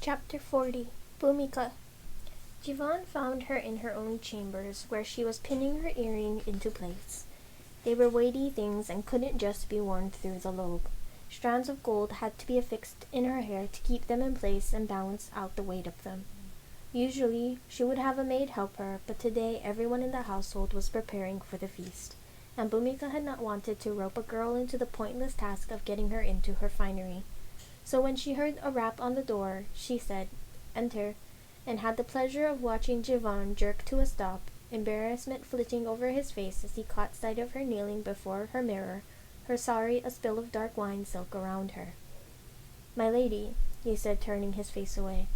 Chapter 40. Bhumika. Jivan found her in her own chambers, where she was pinning her earring into place. They were weighty things and couldn't just be worn through the lobe. Strands of gold had to be affixed in her hair to keep them in place and balance out the weight of them. Usually, she would have a maid help her, but today everyone in the household was preparing for the feast, and Bhumika had not wanted to rope a girl into the pointless task of getting her into her finery. So when she heard a rap on the door, she said, "Enter," and had the pleasure of watching Jivan jerk to a stop, embarrassment flitting over his face as he caught sight of her kneeling before her mirror, her sari a spill of dark wine silk around her. "My lady," he said, turning his face away.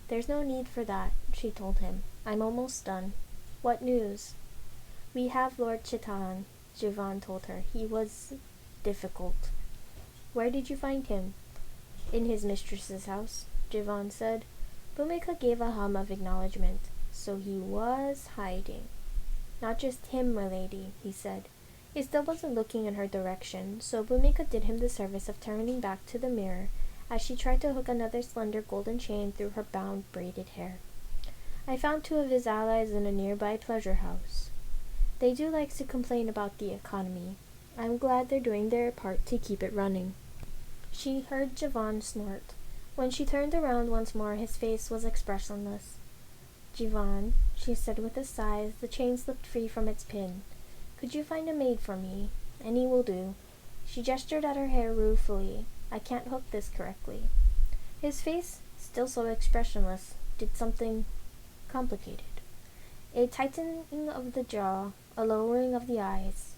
"There's no need for that," she told him. "I'm almost done." "What news?" "We have Lord Chitan," Jivan told her. "He was difficult." "Where did you find him?" "In his mistress's house," Jivan said. Bhumika gave a hum of acknowledgement. So he was hiding. "Not just him, my lady," he said. He still wasn't looking in her direction, so Bhumika did him the service of turning back to the mirror as she tried to hook another slender golden chain through her bound braided hair. "I found two of his allies in a nearby pleasure house. They do like to complain about the economy. I'm glad they're doing their part to keep it running." She heard Jivan snort. When she turned around once more, his face was expressionless. "Jivan," she said with a sigh as the chain slipped free from its pin, "could you find a maid for me? Any will do." She gestured at her hair ruefully. "I can't hook this correctly." His face, still so expressionless, did something complicated. A tightening of the jaw, a lowering of the eyes.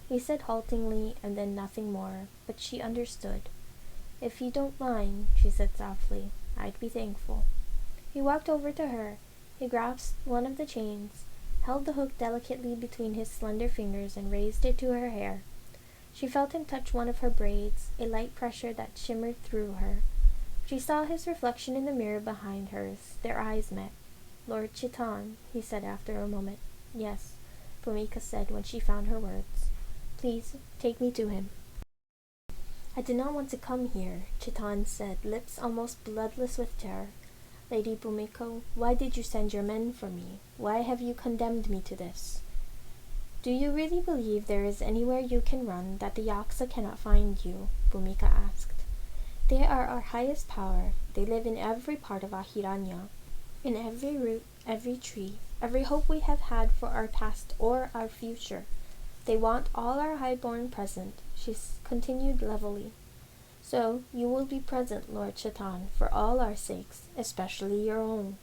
He said haltingly, and then nothing more, but she understood. "If you don't mind," she said softly, "I'd be thankful." He walked over to her. He grasped one of the chains, held the hook delicately between his slender fingers, and raised it to her hair. She felt him touch one of her braids, a light pressure that shimmered through her. She saw his reflection in the mirror behind hers. Their eyes met. "Lord Chitan," he said after a moment. "Yes," Bhumika said when she found her words. "Please, take me to him." "I did not want to come here," Chitan said, lips almost bloodless with terror. "Lady Bhumika, why did you send your men for me? Why have you condemned me to this?" "Do you really believe there is anywhere you can run that the Yaksa cannot find you?" Bhumika asked. "They are our highest power. They live in every part of Ahiranya, in every root, every tree, every hope we have had for our past or our future. They want all our highborn present," she continued levelly. "So you will be present, Lord Chitan, for all our sakes, especially your own."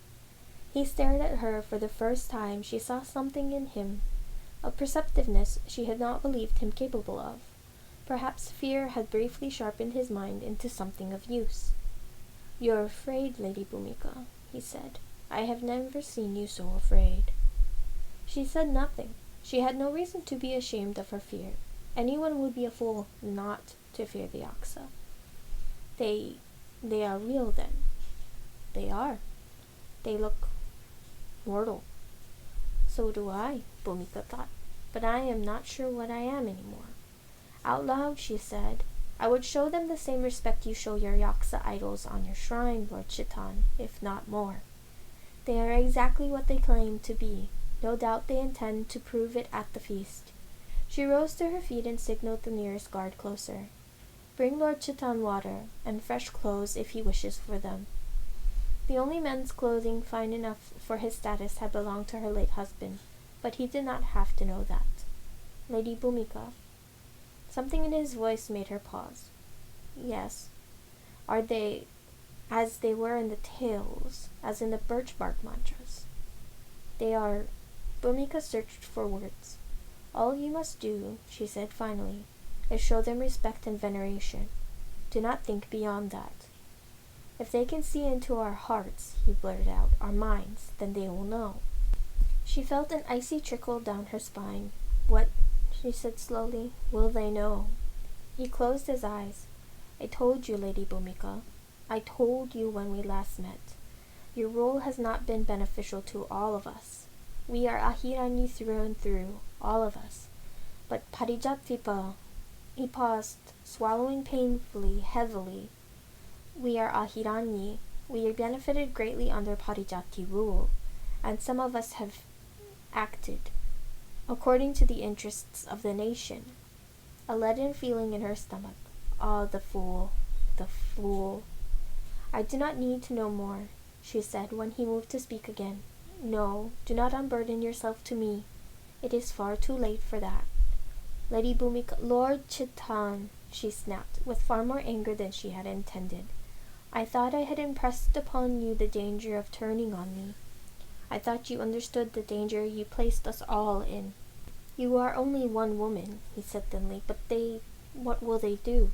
He stared at her. For the first time she saw something in him, a perceptiveness she had not believed him capable of. Perhaps fear had briefly sharpened his mind into something of use. "You're afraid, Lady Bhumika," he said. "I have never seen you so afraid." She said nothing. She had no reason to be ashamed of her fear. Anyone would be a fool not to fear the Yaksa. They are real, then?" "They are. They look mortal." "So do I," Bhumika thought, "but I am not sure what I am anymore." Out loud she said, "I would show them the same respect you show your Yaksa idols on your shrine, Lord Chitan, if not more. They are exactly what they claim to be. No doubt they intend to prove it at the feast." She rose to her feet and signaled the nearest guard closer. "Bring Lord Chitan water, and fresh clothes if he wishes for them." The only men's clothing fine enough for his status had belonged to her late husband, but he did not have to know that. "Lady Bhumika." Something in his voice made her pause. "Yes." "Are they as they were in the tales, as in the birch bark mantras?" "They are." Bhumika searched for words. "All you must do," she said finally, "is show them respect and veneration. Do not think beyond that." "If they can see into our hearts," he blurted out, "our minds, then they will know." She felt an icy trickle down her spine. "What," she said slowly, "will they know?" He closed his eyes. "I told you, Lady Bhumika. I told you when we last met. Your rule has not been beneficial to all of us. We are Ahiranyi through and through, all of us. But Parijat Vipa." He paused, swallowing painfully, heavily. We are Ahirani. We benefited greatly under Parijati rule, and some of us have acted according to the interests of the nation. A leaden feeling in her stomach. Ah, the fool, the fool. I do not need to know more, she said when he moved to speak again. No, do not unburden yourself to me. It is far too late for that. Lady Bhumika, Lord Chitan, she snapped, with far more anger than she had intended. I thought I had impressed upon you the danger of turning on me. I thought you understood the danger you placed us all in. You are only one woman, he said thinly, but what will they do?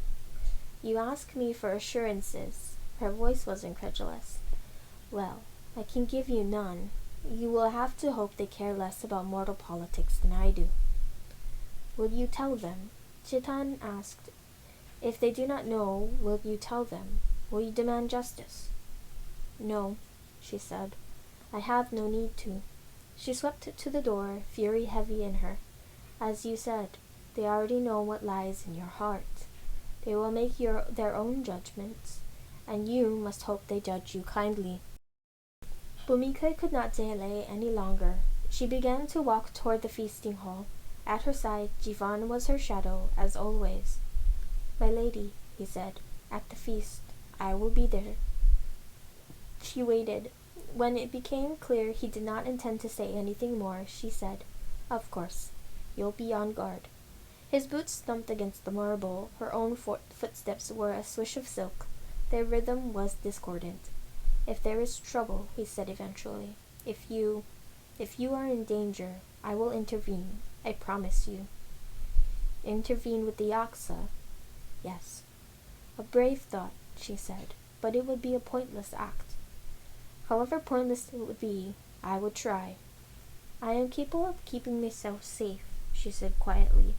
You ask me for assurances. Her voice was incredulous. Well, I can give you none. You will have to hope they care less about mortal politics than I do. Will you tell them? Chitan asked. If they do not know, will you tell them? Will you demand justice? No, she said. I have no need to. She swept to the door, fury heavy in her. As you said, they already know what lies in your heart. They will make their own judgments, and you must hope they judge you kindly. Bhumika could not delay any longer. She began to walk toward the feasting hall. At her side, Jivan was her shadow, as always. My lady, he said, at the feast. I will be there. She waited. When it became clear he did not intend to say anything more, she said, Of course. You'll be on guard. His boots thumped against the marble. Her own footsteps were a swish of silk. Their rhythm was discordant. If there is trouble, he said eventually, if you are in danger, I will intervene. I promise you. Intervene with the Yaksa? Yes. A brave thought, she said, but it would be a pointless act. However pointless it would be, I would try. I am capable of keeping myself safe, she said quietly,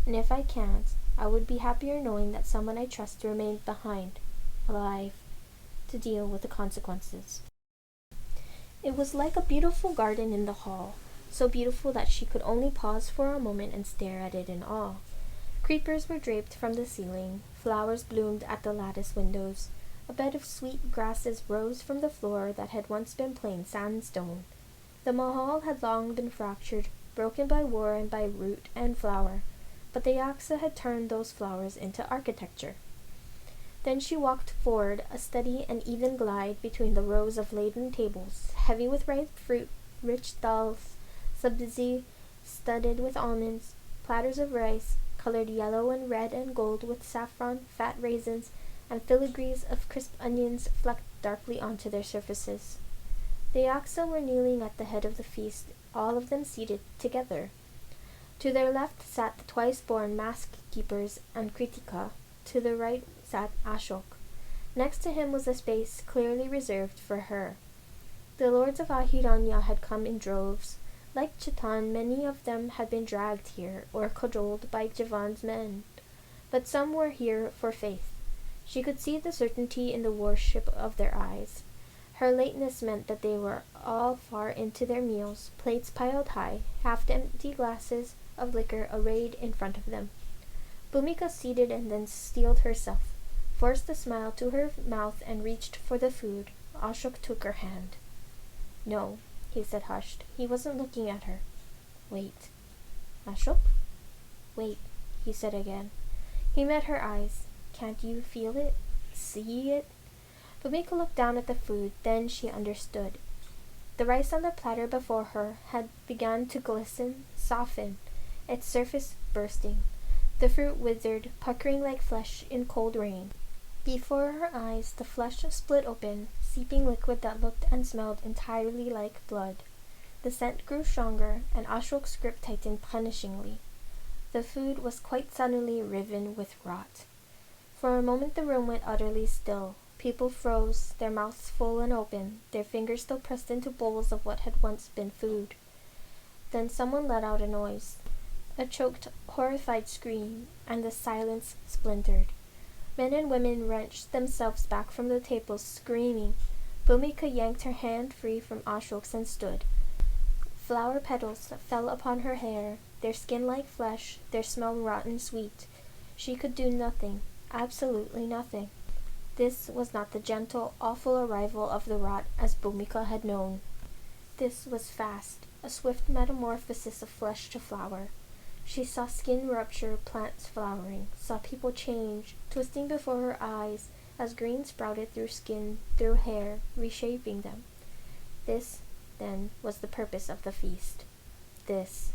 and if I can't, I would be happier knowing that someone I trust remained behind, alive, to deal with the consequences. It was like a beautiful garden in the hall, so beautiful that she could only pause for a moment and stare at it in awe. Creepers were draped from the ceiling, flowers bloomed at the lattice windows, a bed of sweet grasses rose from the floor that had once been plain sandstone. The mahal had long been fractured, broken by war and by root and flower, but the Yaksa had turned those flowers into architecture. Then she walked forward, a steady and even glide between the rows of laden tables, heavy with ripe fruit, rich dals, sabzi, studded with almonds, platters of rice, colored yellow and red and gold with saffron, fat raisins, and filigrees of crisp onions flecked darkly onto their surfaces. The Yaksa were kneeling at the head of the feast, all of them seated together. To their left sat the twice-born mask keepers and Kritika. To the right sat Ashok. Next to him was a space clearly reserved for her. The lords of Ahiranya had come in droves. Like Chitan, many of them had been dragged here or cajoled by Jivan's men. But some were here for faith. She could see the certainty in the worship of their eyes. Her lateness meant that they were all far into their meals, plates piled high, half-empty glasses of liquor arrayed in front of them. Bhumika seated and then steeled herself, forced a smile to her mouth and reached for the food. Ashok took her hand. No, he said hushed. He wasn't looking at her. Wait. Ashok? Wait, he said again. He met her eyes. Can't you feel it? See it? Bhumika looked down at the food, then she understood. The rice on the platter before her had begun to glisten, soften, its surface bursting. The fruit withered, puckering like flesh in cold rain. Before her eyes the flesh split open, seeping liquid that looked and smelled entirely like blood. The scent grew stronger, and Ashok's grip tightened punishingly. The food was quite suddenly riven with rot. For a moment the room went utterly still. People froze, their mouths full and open, their fingers still pressed into bowls of what had once been food. Then someone let out a noise. A choked, horrified scream, and the silence splintered. Men and women wrenched themselves back from the tables, screaming. Bhumika yanked her hand free from Ashok's and stood. Flower petals fell upon her hair, their skin like flesh, their smell rotten sweet. She could do nothing, absolutely nothing. This was not the gentle, awful arrival of the rot as Bhumika had known. This was fast, a swift metamorphosis of flesh to flower. She saw skin rupture, plants flowering, saw people change, twisting before her eyes as green sprouted through skin, through hair, reshaping them. This, then, was the purpose of the feast. This.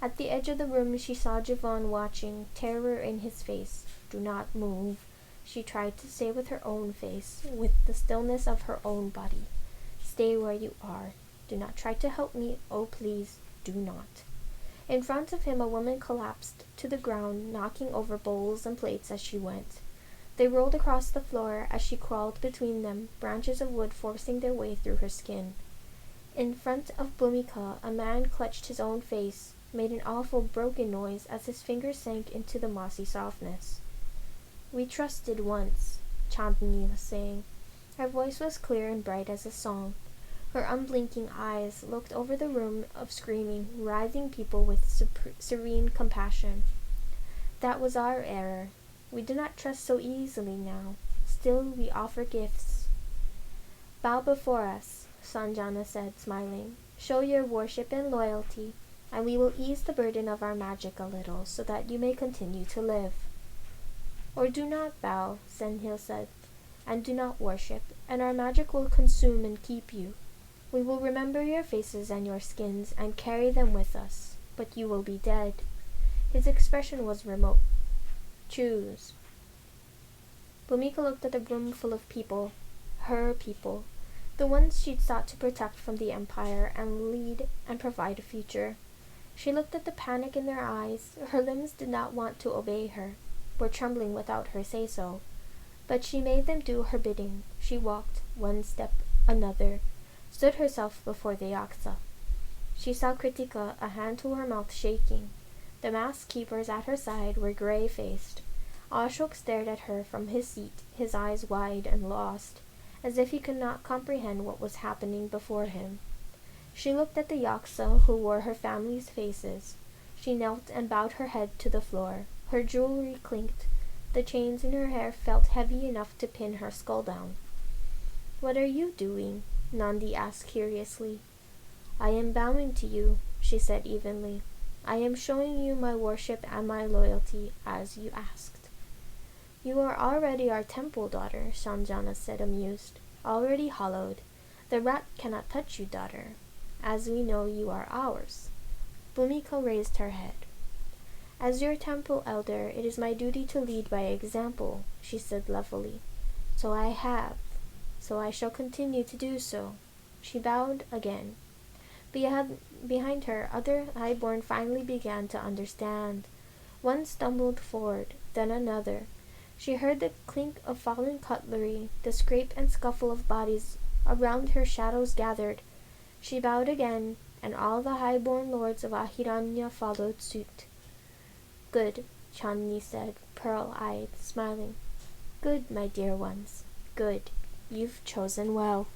At the edge of the room she saw Javon watching, terror in his face. "Do not move," she tried to say with her own face, with the stillness of her own body. "Stay where you are. Do not try to help me. Oh, please, do not." In front of him a woman collapsed to the ground, knocking over bowls and plates as she went. They rolled across the floor as she crawled between them, branches of wood forcing their way through her skin. In front of Bhumika, a man clutched his own face, made an awful broken noise as his fingers sank into the mossy softness. "We trusted once," Chandni was saying. Her voice was clear and bright as a song. Her unblinking eyes looked over the room of screaming, writhing people with serene compassion. "That was our error. We do not trust so easily now. Still we offer gifts." "Bow before us," Sanjana said, smiling. "Show your worship and loyalty, and we will ease the burden of our magic a little, so that you may continue to live." "Or do not bow," Senhil said, "and do not worship, and our magic will consume and keep you. We will remember your faces and your skins, and carry them with us, but you will be dead." His expression was remote. "Choose." Bhumika looked at the room full of people, her people, the ones she'd sought to protect from the Empire and lead and provide a future. She looked at the panic in their eyes. Her limbs did not want to obey her, were trembling without her say-so. But she made them do her bidding. She walked, one step, another, stood herself before the Yaksa. She saw Kritika, a hand to her mouth, shaking. The masked keepers at her side were grey-faced. Ashok stared at her from his seat, his eyes wide and lost, as if he could not comprehend what was happening before him. She looked at the Yaksa who wore her family's faces. She knelt and bowed her head to the floor. Her jewelry clinked. The chains in her hair felt heavy enough to pin her skull down. "What are you doing?" Nandi asked curiously. "I am bowing to you," she said evenly. "I am showing you my worship and my loyalty, as you asked." "You are already our temple daughter," Sanjana said, amused. "Already hallowed. The rat cannot touch you, daughter. As we know, you are ours." Bhumika raised her head. "As your temple elder, it is my duty to lead by example," she said levelly. "So I have. So I shall continue to do so." She bowed again. Behind her, other highborn finally began to understand. One stumbled forward, then another. She heard the clink of fallen cutlery, the scrape and scuffle of bodies. Around her shadows gathered. She bowed again, and all the highborn lords of Ahiranya followed suit. "Good," Chandni said, pearl-eyed, smiling. "Good, my dear ones. Good. You've chosen well."